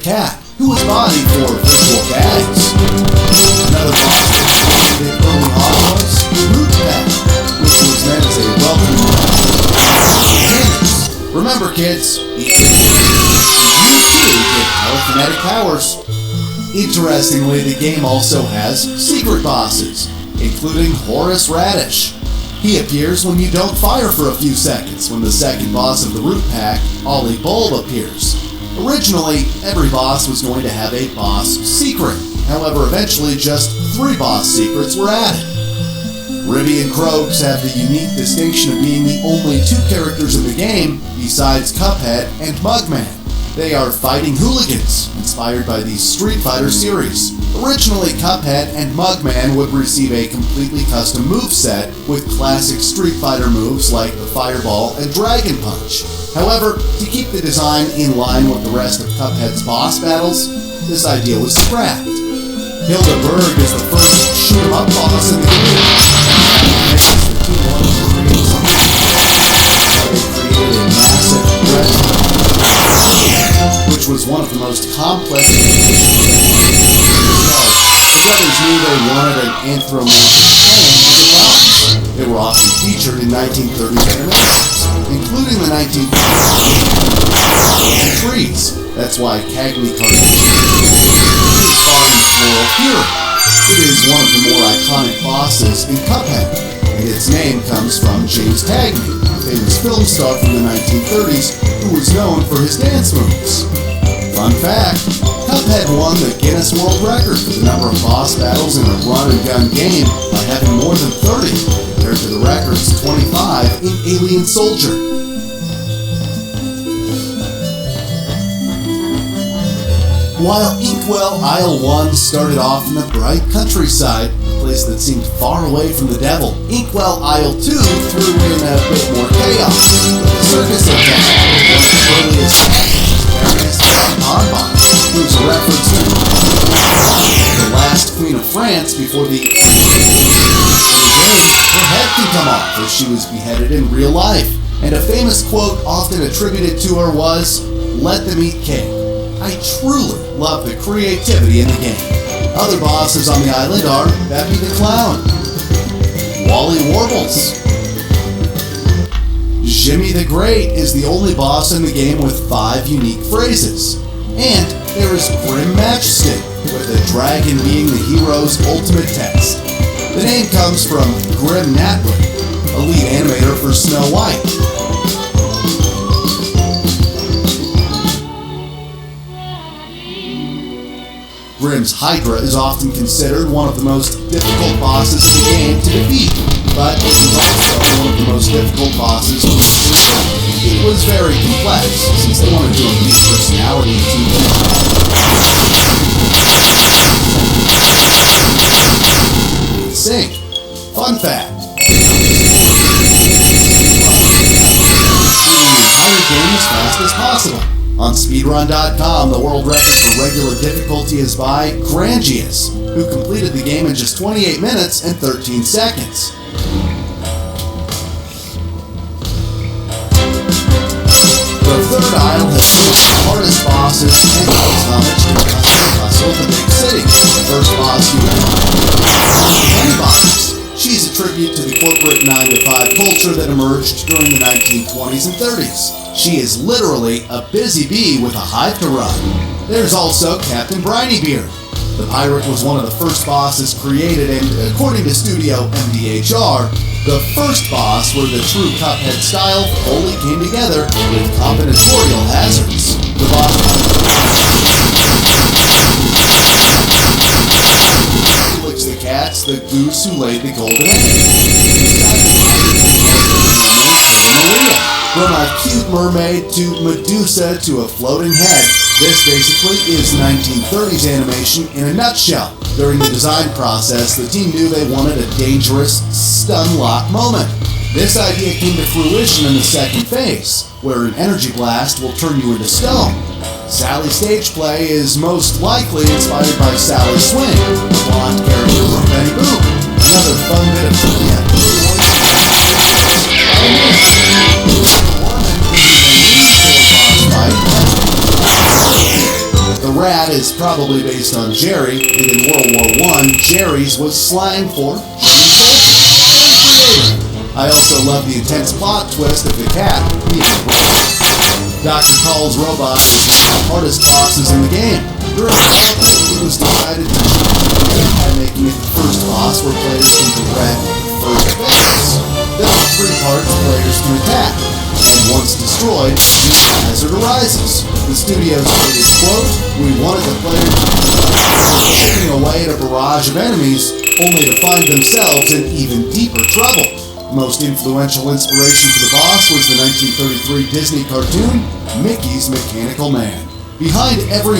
cat, who was bodied for visual gags. Another boss that did early on was Root Pack, which was meant as a welcome mechanics. Remember, kids, you too get telekinetic powers. Interestingly, the game also has secret bosses, including Horace Radish. He appears when you don't fire for a few seconds, when the second boss of the Root Pack, Ollie Bulb, appears. Originally, every boss was going to have a boss secret. However, eventually just 3 boss secrets were added. Ribby and Croaks have the unique distinction of being the only 2 characters in the game besides Cuphead and Mugman. They are fighting hooligans, inspired by the Street Fighter series. Originally, Cuphead and Mugman would receive a completely custom moveset with classic Street Fighter moves like the Fireball and Dragon Punch. However, to keep the design in line with the rest of Cuphead's boss battles, this idea was scrapped. Hilda Berg is the first shoot-'em-up boss in the game. They created a massive threat, which was one of the most complex. The brothers knew they wanted an anthropomorphic boss. They were often featured in 1930s animations, including the 1930s trees. That's why Cagney cartoons is Farm Floral Hero. It is one of the more iconic bosses in Cuphead, and its name comes from James Cagney, a famous film star from the 1930s who was known for his dance moves. Fun fact, Cuphead won the Guinness World Record for the number of boss battles in a run-and-gun game by having more than 30, compared to the record's 25 in Alien Soldier. While Inkwell Isle 1 started off in the bright countryside, a place that seemed far away from the devil, Inkwell Isle 2 threw in a bit more chaos. The Circus of Death, one of the earliest bonbons, who's a reference to the last Queen of France before the her head can come off as she was beheaded in real life. And a famous quote often attributed to her was, "Let them eat cake." I truly love the creativity in the game. Other bosses on the island are Beppy the Clown, Wally Warbles. Jimmy the Great is the only boss in the game with 5 unique phrases. And there is Grim Matchstick, with the dragon being the hero's ultimate test. The name comes from Grim Natwood, a lead animator for Snow White. Grimm's Hydra is often considered one of the most difficult bosses in the game to defeat, but it is also one of the most difficult bosses to destroy. It was very complex, since they wanted to infuse personality into sync. Fun fact. The entire game as fast as possible. On speedrun.com, the world record for regular difficulty is by Grangius, who completed the game in just 28 minutes and 13 seconds. The third isle has some of the hardest bosses and pays homage to the hustle of the big city. The first boss you Penny Box. She's a tribute to the corporate 9-to-5 culture that emerged during the 1920s and 30s. She is literally a busy bee with a hive to run. There's also Captain Brinybeard. The pirate was one of the first bosses created, and according to Studio MDHR, the first boss where the true Cuphead style fully came together with combinatorial hazards. The boss licks the cats, the goose who laid the golden egg. From a cute mermaid to Medusa to a floating head, this basically is 1930s animation in a nutshell. During the design process, the team knew they wanted a dangerous stun lock moment. This idea came to fruition in the second phase, where an energy blast will turn you into stone. Sally's stage play is most likely inspired by Sally Swing, the blonde character from Benny Boop. Another fun bit of trivia. The Rat is probably based on Jerry, and in World War I, Jerry's was slang for creator. I also love the intense plot twist of the cat being Rat. Dr. Call's robot is one of the hardest bosses in the game. During development, it was decided to change the game by making it the first boss where players can direct first base. There are 3 parts players can attack, and once destroyed, a new hazard arises. The studio stated, quote, "We wanted the player to be chipping away at a barrage of enemies, only to find themselves in even deeper trouble." Most influential inspiration for the boss was the 1933 Disney cartoon, Mickey's Mechanical Man. Behind every